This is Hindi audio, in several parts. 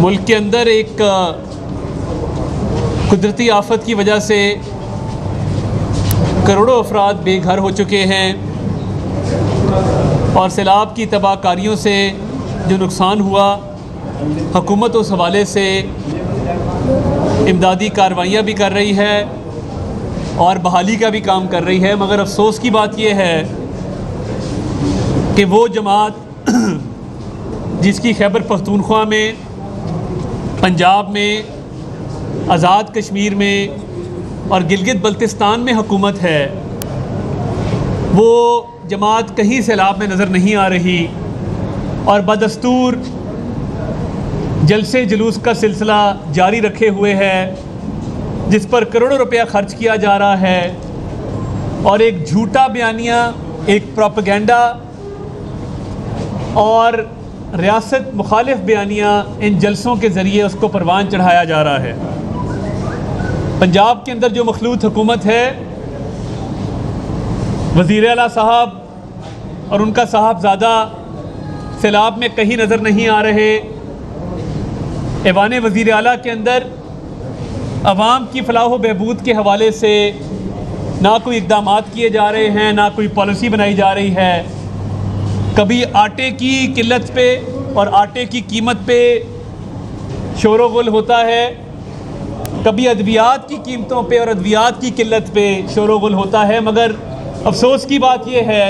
मुल्क के अंदर एक कुदरती आफत की वजह से करोड़ों अफराद बेघर हो चुके हैं और सैलाब की तबाहकारियों से जो नुकसान हुआ, हुकूमत उस हवाले से इमदादी कार्रवाइयाँ भी कर रही है और बहाली का भी काम कर रही है। मगर अफसोस की बात यह है कि वो जमात जिसकी खैबर पख्तूनख्वा में, पंजाब में, आज़ाद कश्मीर में और गिलगित बल्तिस्तान में हुकूमत है, वो जमात कहीं सैलाब में नज़र नहीं आ रही और बदस्तूर जलसे जुलूस का सिलसिला जारी रखे हुए है, जिस पर करोड़ों रुपया खर्च किया जा रहा है और एक झूठा बयानिया, एक प्रोपेगेंडा और रियासत मुखालिफ बयानिया इन जलसों के ज़रिए उसको परवान चढ़ाया जा रहा है। पंजाब के अंदर जो मखलूत हुकूमत है, वज़ीर आला साहब और उनका साहबजादा सैलाब में कहीं नज़र नहीं आ रहे। ऐवान वज़ीर आला के अंदर अवाम की फलाह व बहबूद के हवाले से ना कोई इक़दामात किए जा रहे हैं, ना कोई पॉलिसी बनाई जा रही है। कभी आटे की किल्लत पे और आटे की कीमत पे शोर गुल होता है, कभी अद्वियात की कीमतों पे और अद्वियात की किल्लत पे शोर गुल होता है। मगर अफसोस की बात यह है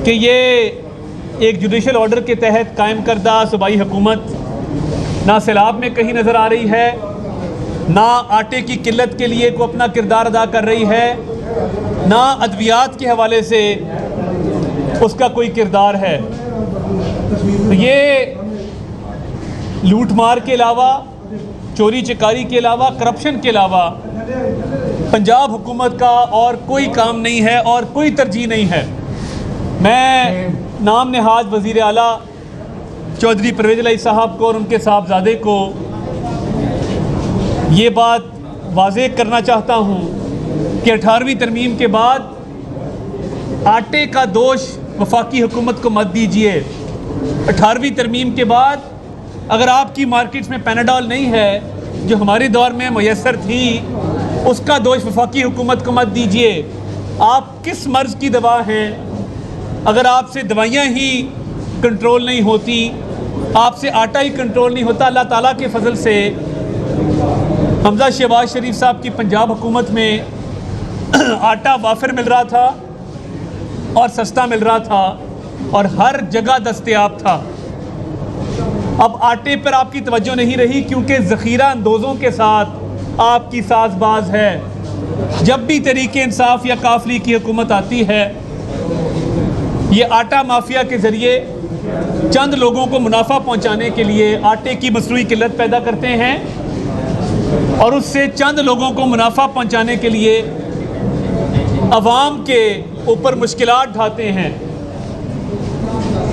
कि ये एक जुडिशल ऑर्डर के तहत कायम करदा सूबाई हुकूमत ना सैलाब में कहीं नज़र आ रही है, ना आटे की किल्लत के लिए को अपना किरदार अदा कर रही है, ना अद्वियात के हवाले से उसका कोई किरदार है। तो ये लूट मार के अलावा, चोरी चकारी के अलावा, करप्शन के अलावा पंजाब हुकूमत का और कोई काम नहीं है और कोई तरजीह नहीं है। मैं नाम नहाज वज़ीर आला चौधरी परवेज़ इलाही साहब को और उनके साहबजादे को ये बात वाज़ेह करना चाहता हूँ कि 18वीं तरमीम के बाद आटे का दोष वफाकी हुकूमत को मत दीजिए। 18वीं तरमीम के बाद अगर आपकी मार्केट्स में पैनाडॉल नहीं है जो हमारे दौर में मुयस्सर थी, उसका दोष वफाकी हुकूमत को मत दीजिए। आप किस मर्ज़ की दवा हैं? अगर आपसे दवाइयाँ ही कंट्रोल नहीं होती, आपसे आटा ही कंट्रोल नहीं होता, अल्लाह ताला के फजल से हमजा शहबाज शरीफ साहब की पंजाब हुकूमत में आटा वाफिर मिल रहा था और सस्ता मिल रहा था और हर जगह दस्तयाब था। अब आटे पर आपकी तवज्जो नहीं रही क्योंकि ज़ख़ीरा अंदोज़ों के साथ आपकी साज़बाज़ है। जब भी तरीके इंसाफ या काफली की हुकूमत आती है, ये आटा माफिया के ज़रिए चंद लोगों को मुनाफा पहुंचाने के लिए आटे की मसनूई किल्लत पैदा करते हैं और उससे चंद लोगों को मुनाफा पहुंचाने के लिए अवाम के ऊपर मुश्किलात ढाते हैं।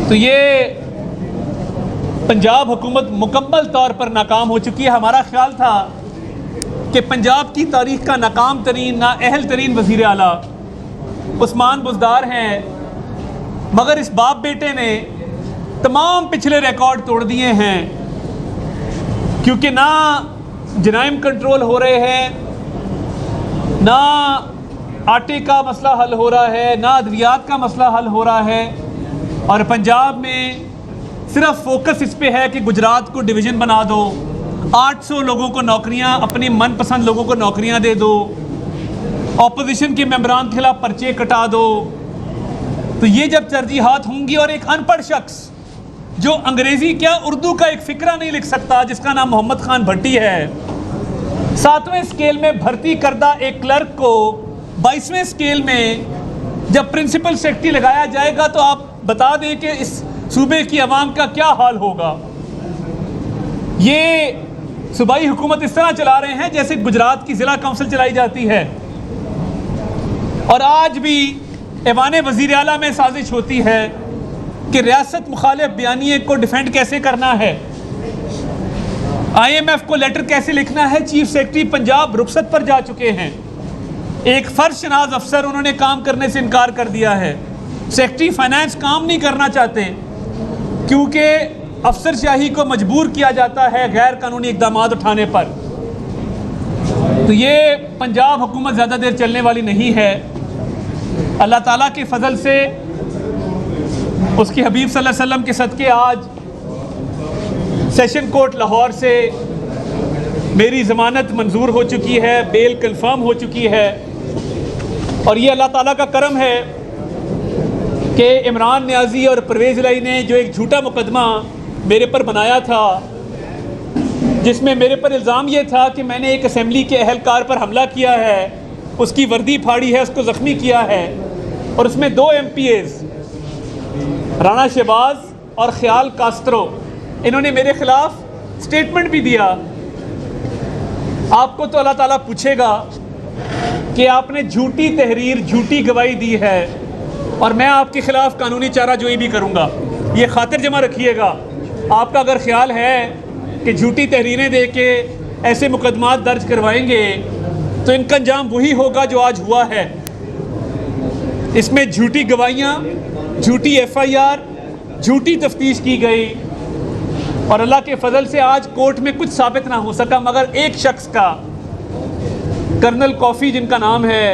तो ये पंजाब हुकूमत मुकम्मल तौर पर नाकाम हो चुकी है। हमारा ख्याल था कि पंजाब की तारीख़ का नाकाम तरीन, नाअहल तरीन वज़ीर आला उस्मान बुज़दार हैं, मगर इस बाप बेटे ने तमाम पिछले रिकॉर्ड तोड़ दिए हैं क्योंकि ना जराइम कंट्रोल हो रहे हैं, ना आटे का मसला हल हो रहा है, ना अद्वियात का मसला हल हो रहा है और पंजाब में सिर्फ फोकस इस पे है कि गुजरात को डिवीज़न बना दो, 800 लोगों को नौकरियां, अपने मनपसंद लोगों को नौकरियां दे दो, ऑपोजिशन के मेंबरान के खिलाफ पर्चे कटा दो। तो ये जब तरजीहात होंगी और एक अनपढ़ शख्स जो अंग्रेज़ी क्या उर्दू का एक फ़िक्रा नहीं लिख सकता, जिसका नाम मोहम्मद खान भट्टी है, 7वें स्केल में भर्ती करदा एक क्लर्क को 22वें स्केल में जब प्रिंसिपल सेक्रेटरी लगाया जाएगा तो आप बता दें कि इस सूबे की आवाम का क्या हाल होगा। ये सूबाई हुकूमत इस तरह चला रहे हैं जैसे गुजरात की ज़िला काउंसिल चलाई जाती है और आज भी ऐवान वज़ीर आला में साजिश होती है कि रियासत मुखालिफ बयानिए को डिफेंड कैसे करना है, IMF को लेटर कैसे लिखना है। चीफ सेक्रेटरी पंजाब रुखसत पर जा चुके हैं, एक फर्शनाज अफसर उन्होंने काम करने से इनकार कर दिया है। सेक्रेटरी फाइनेंस काम नहीं करना चाहते क्योंकि अफसरशाही को मजबूर किया जाता है गैर कानूनी इक़दाम उठाने पर, तो ये पंजाब हुकूमत ज़्यादा देर चलने वाली नहीं है। अल्लाह ताला के फ़ज़ल से, उसके हबीब सल्लल्लाहु अलैहि वसल्लम के सदक़े आज सेशन कोर्ट लाहौर से मेरी ज़मानत मंजूर हो चुकी है, बेल कंफर्म हो चुकी है। और ये अल्लाह ताला का करम है कि इमरान नियाज़ी और परवेज़ इलाही ने जो एक झूठा मुकदमा मेरे पर बनाया था, जिसमें मेरे पर इल्ज़ाम ये था कि मैंने एक असेंबली के अहलकार पर हमला किया है, उसकी वर्दी फाड़ी है, उसको ज़ख्मी किया है, और उसमें 2 MPAs राना शहबाज और ख्याल कास्त्रो, इन्होंने मेरे ख़िलाफ़ स्टेटमेंट भी दिया। आपको तो अल्लाह ताला पूछेगा कि आपने झूठी तहरीर, झूठी गवाही दी है, और मैं आपके ख़िलाफ़ कानूनी चाराजोई भी करूँगा। ये खातिर जमा रखिएगा। आपका अगर ख्याल है कि झूठी तहरीरें दे के ऐसे मुकदमात दर्ज करवाएंगे तो इनका अंजाम वही होगा जो आज हुआ है। इसमें झूठी गवाहियाँ, झूठी FIR, झूठी तफ्तीश की गई, और अल्लाह के फजल से आज कोर्ट में कुछ साबित ना हो सका, मगर एक शख्स का, कर्नल कॉफ़ी जिनका नाम है,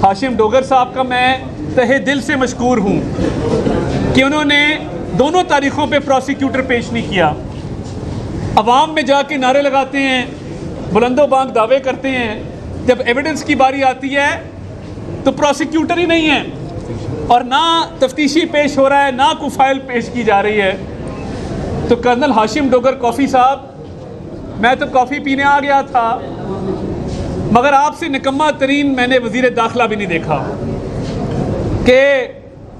हाशिम डोगर साहब का मैं तहे दिल से मशकूर हूँ कि उन्होंने दोनों तारीख़ों पे प्रोसिक्यूटर पेश नहीं किया। अवाम में जाके नारे लगाते हैं, बुलंदो बांग दावे करते हैं, जब एविडेंस की बारी आती है तो प्रोसिक्यूटर ही नहीं है, और ना तफ्तीशी पेश हो रहा है, ना कोई फाइल पेश की जा रही है। तो कर्नल हाशिम डोगर कॉफ़ी साहब, मैं तो कॉफ़ी पीने आ गया था, मगर आपसे निकम्मा तरीन मैंने वज़ीर दाखिला भी नहीं देखा कि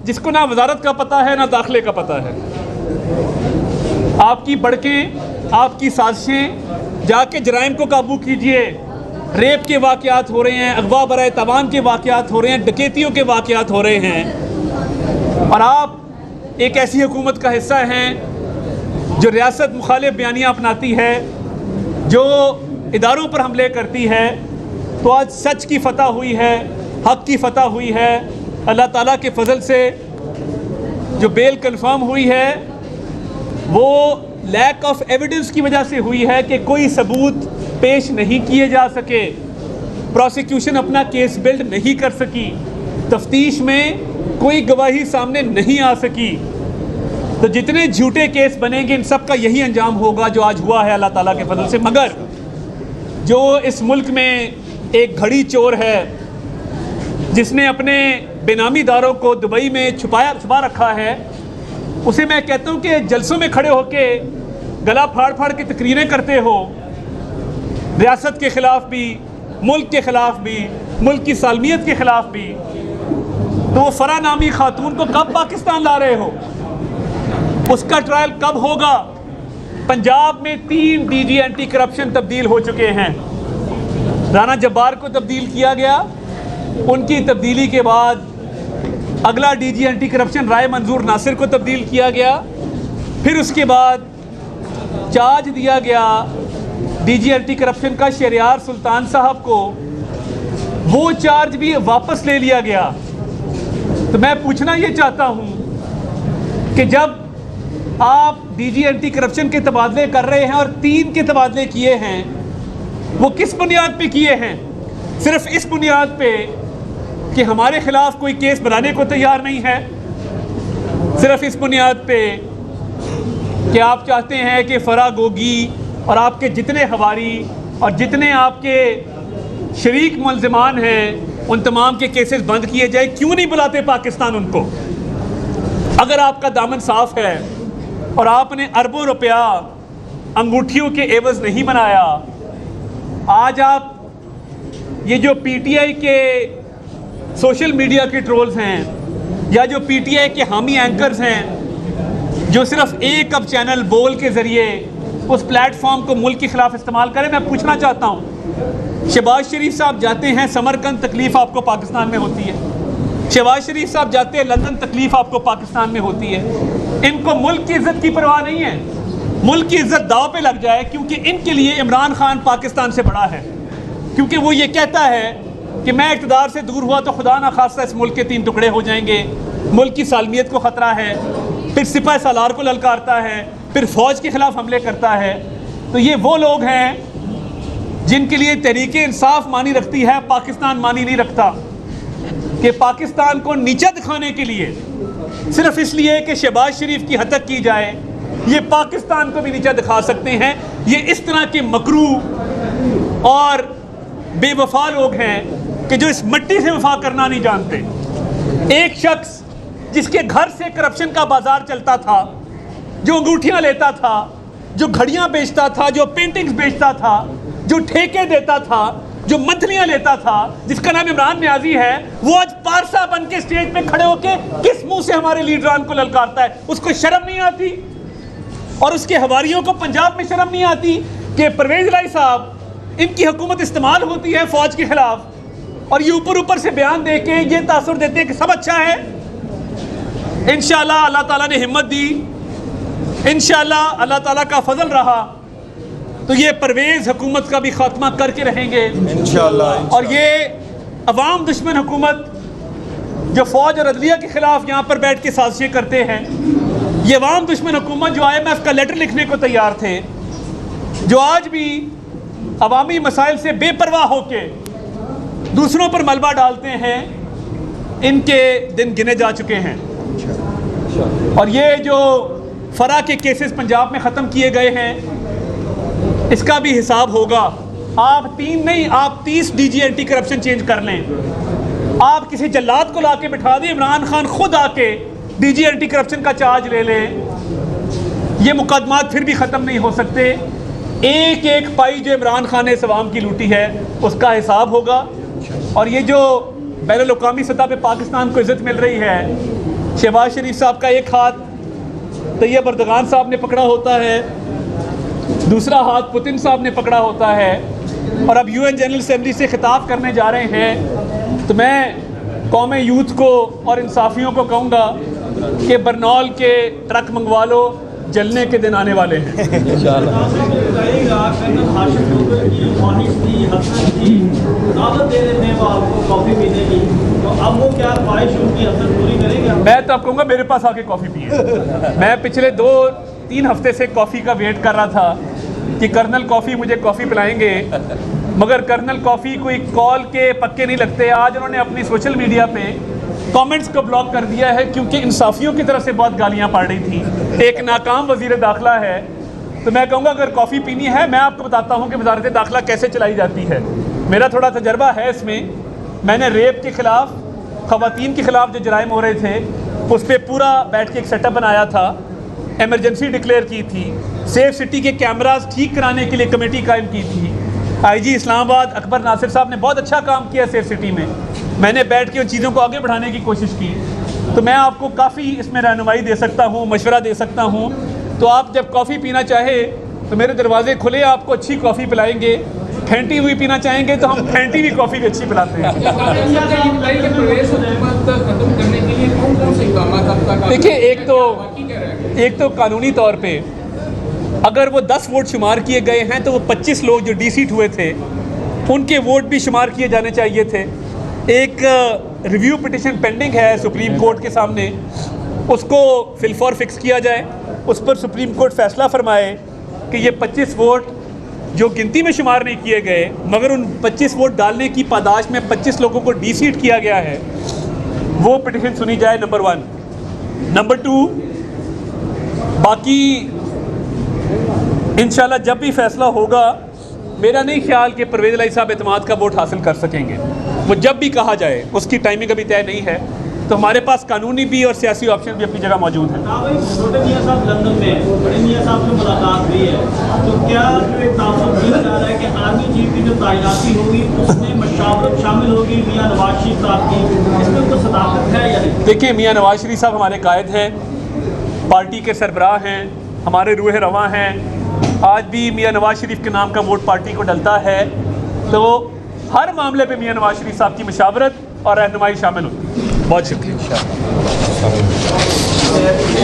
जिसको ना वजारत का पता है ना दाखिले का पता है। आपकी बड़कें, आपकी साजिशें, जाके जराइम को काबू कीजिए। रेप के वाक़यात हो रहे हैं, अगवा बराए तवान के वाक़यात हो रहे हैं, डकैतियों के वाक़यात हो रहे हैं, और आप एक ऐसी हुकूमत का हिस्सा हैं जो रियासत मुखालिफ बयानियाँ अपनाती है, जो इदारों पर हमले करती है। तो आज सच की फ़तह हुई है, हक़ की फ़तह हुई है। अल्लाह ताला के फ़ज़ल से जो बेल कंफर्म हुई है वो लैक ऑफ एविडेंस की वजह से हुई है कि कोई सबूत पेश नहीं किए जा सके, प्रोसिक्यूशन अपना केस बिल्ड नहीं कर सकी, तफ्तीश में कोई गवाही सामने नहीं आ सकी। तो जितने झूठे केस बनेंगे इन सब का यही अंजाम होगा जो आज हुआ है अल्लाह ताला के फजल से। मगर जो इस मुल्क में एक घड़ी चोर है जिसने अपने बेनामी दारों को दुबई में छुपा रखा है, उसे मैं कहता हूँ कि जलसों में खड़े होके गला फाड़ फाड़ के तकरीरें करते हो, रियासत के ख़िलाफ़ भी, मुल्क के ख़िलाफ़ भी, मुल्क की सालमियत के ख़िलाफ़ भी, तो वो फरा नामी खातून को कब पाकिस्तान ला रहे हो? उसका ट्रायल कब होगा? पंजाब में 3 DG एंटी करप्शन तब्दील हो चुके हैं। राना जब्बार को तब्दील किया गया, उनकी तब्दीली के बाद अगला DG एंटी करप्शन राय मंजूर नासिर को तब्दील किया गया, फिर उसके बाद चार्ज दिया गया DG एंटी करप्शन का शहरियार सुल्तान साहब को, वो चार्ज भी वापस ले लिया गया। तो मैं पूछना ये चाहता हूँ कि जब आप DG एंटी करप्शन के तबादले कर रहे हैं और 3 के तबादले किए हैं, वो किस बुनियाद पे किए हैं? सिर्फ इस बुनियाद पे कि हमारे खिलाफ कोई केस बनाने को तैयार नहीं है, सिर्फ इस बुनियाद पे कि आप चाहते हैं कि फरा गोगी और आपके जितने हवारी और जितने आपके शरीक मुल्ज़िमान हैं उन तमाम के केसेस बंद किए जाए। क्यों नहीं बुलाते पाकिस्तान उनको? अगर आपका दामन साफ है और आपने अरबों रुपया अंगूठियों के एवज नहीं बनाया, आज आप ये जो PTI के सोशल मीडिया के ट्रोल्स हैं या जो PTI के हामी एंकर्स हैं जो सिर्फ एक अब चैनल बोल के ज़रिए उस प्लेटफॉर्म को मुल्क के ख़िलाफ़ इस्तेमाल करें, मैं पूछना चाहता हूँ, शहबाज शरीफ साहब जाते हैं समरकंद, तकलीफ़ आपको पाकिस्तान में होती है। शहबाज शरीफ साहब जाते हैं लंदन, तकलीफ़ आपको पाकिस्तान में होती है। इनको मुल्क की इज़्ज़त की परवाह नहीं है, मुल्क की इज़्ज़त दाव पे लग जाए, क्योंकि इनके लिए इमरान खान पाकिस्तान से बड़ा है, क्योंकि वो ये कहता है कि मैं इक़्तिदार से दूर हुआ तो खुदा ना खास्ता इस मुल्क के 3 टुकड़े हो जाएंगे, मुल्क की सालमियत को ख़तरा है। फिर सिपह सालार को ललकारता है, फिर फ़ौज के ख़िलाफ़ हमले करता है। तो ये वो लोग हैं जिनके लिए तहरीक इंसाफ मानी रखती है, पाकिस्तान मानी नहीं रखता, कि पाकिस्तान को नीचा दिखाने के लिए, सिर्फ इसलिए कि शहबाज शरीफ की हतक की जाए, ये पाकिस्तान को भी नीचा दिखा सकते हैं। ये इस तरह के मकरू और बेवफा लोग हैं कि जो इस मिट्टी से वफा करना नहीं जानते। एक शख्स जिसके घर से करप्शन का बाजार चलता था, जो अंगूठियां लेता था, जो घड़ियां बेचता था, जो पेंटिंग्स बेचता था, जो ठेके देता था, जो मंथलियां लेता था, जिसका नाम इमरान न्याजी है, वो आज पारसा बन के स्टेज पे खड़े होके किस मुंह से हमारे लीडरान को ललकारता है? उसको शर्म नहीं आती? और उसके हवारियों को पंजाब में शर्म नहीं आती कि परवेज इलाही साहब, इनकी हुकूमत इस्तेमाल होती है फौज के खिलाफ और ये ऊपर ऊपर से बयान दे के ये तासुर देते हैं कि सब अच्छा है। इंशाअल्लाह अल्लाह ताला ने हिम्मत दी, इंशाअल्लाह अल्लाह ताला का फजल रहा तो ये परवेज हुकूमत का भी खात्मा करके रहेंगे इंशाअल्लाह। और ये अवाम दुश्मन हुकूमत जो फौज और अदलिया के खिलाफ यहाँ पर बैठ के साजिशें करते हैं, ये अवाम दुश्मन हुकूमत जो IMF का लेटर लिखने को तैयार थे, जो आज भी अवामी मसाइल से बेपरवाह होके दूसरों पर मलबा डालते हैं, इनके दिन गिने जा चुके हैं। और ये जो फरा के केसेस पंजाब में ख़त्म किए गए हैं, इसका भी हिसाब होगा। आप 3 नहीं, आप 30 DG एंटी करप्शन चेंज कर लें। आप किसी जल्लाद को लाके बिठा दें, इमरान खान खुद आके DG एंटी करप्शन का चार्ज ले लें, ये मुकदमात फिर भी ख़त्म नहीं हो सकते। एक एक पाई जो इमरान खान ने इस अवाम की लूटी है उसका हिसाब होगा। और ये जो बैनुल-अक़वामी सतह पे पाकिस्तान को इज़्ज़त मिल रही है, शहबाज शरीफ साहब का एक हाथ तैयब अर्दगान साहब ने पकड़ा होता है, दूसरा हाथ पुतिन साहब ने पकड़ा होता है, और अब UN जनरल असेंबली से खिताब करने जा रहे हैं। तो मैं कौम यूथ को और इंसाफियों को कहूँगा कि बरनौल के ट्रक मंगवा लो, जलने के दिन आने वाले हैं। मैं तो अब कहूँगा मेरे पास आके कॉफ़ी पिए। मैं पिछले 2-3 हफ्ते से कॉफ़ी का वेट कर रहा था कि कर्नल कॉफ़ी मुझे कॉफ़ी पिलाएंगे, मगर कर्नल कॉफ़ी कोई कॉल के पक्के नहीं लगते। आज उन्होंने अपनी सोशल मीडिया पे कमेंट्स को ब्लॉक कर दिया है क्योंकि इंसाफियों की तरफ से बहुत गालियां पड़ रही थी। एक नाकाम वज़ीर दाखिला है। तो मैं कहूँगा अगर कॉफ़ी पीनी है, मैं आपको बताता हूँ कि वज़ारत दाखिला कैसे चलाई जाती है। मेरा थोड़ा तजर्बा है इसमें। मैंने रेप के ख़िलाफ़, ख़वातीन के ख़िलाफ़ जो जराइम हो रहे थे, उस पर पूरा बैठ के एक सेटअप बनाया था, एमरजेंसी डिक्लेयर की थी, सेफ सिटी के कैमरास ठीक कराने के लिए कमेटी कायम की थी। IG इस्लामाबाद अकबर नासिर साहब ने बहुत अच्छा काम किया सेफ सिटी में। मैंने बैठ के उन चीज़ों को आगे बढ़ाने की कोशिश की। तो मैं आपको काफ़ी इसमें रहनुमाई दे सकता हूँ, मशवरा दे सकता हूँ। तो आप जब कॉफ़ी पीना चाहे तो मेरे दरवाजे खुले, आपको अच्छी कॉफ़ी पिलाएंगे। फेंटी हुई पीना चाहेंगे तो हम फेंटी हुई कॉफ़ी भी अच्छी पिलाते हैं। देखिए, एक तो कानूनी तौर पे अगर वो 10 वोट शुमार किए गए हैं तो वो 25 लोग जो डीसीट हुए थे उनके वोट भी शुमार किए जाने चाहिए थे। एक रिव्यू पिटिशन पेंडिंग है सुप्रीम कोर्ट के सामने, उसको फिलफॉर फिक्स किया जाए, उस पर सुप्रीम कोर्ट फैसला फरमाए कि ये 25 वोट जो गिनती में शुमार नहीं किए गए मगर उन 25 वोट डालने की पादाश में 25 लोगों को डीसीट किया गया है, वो पिटिशन सुनी जाए, नंबर 1। नंबर 2, बाकी इंशाल्लाह जब भी फैसला होगा, मेरा नहीं ख्याल कि परवेज इलाही साहब एतमाद का वोट हासिल कर सकेंगे। वो जब भी कहा जाए, उसकी टाइमिंग अभी तय नहीं है। तो हमारे पास कानूनी भी और सियासी ऑप्शन भी अपनी जगह मौजूद है। छोटे मियां साहब लंदन में बड़े मियां साहब से मुलाकात हुई है, तो क्या जो एक तासुर किया जा रहा है कि आर्मी चीफ की जो तैनाती होगी उसमें मशावरत शामिल होगी मियां नवाज शरीफ साहब की, इसमें तो सदाकत है या नहीं? देखिए, मियां नवाज शरीफ साहब हमारे कायद हैं, पार्टी के सरबराह हैं, हमारे रूह रवां हैं। आज भी मियां नवाज शरीफ के नाम का वोट पार्टी को डलता है। तो हर मामले पे मियां नवाज शरीफ साहब की मशावरत और रहनुमाई शामिल होती है। बहुत शुक्रिया।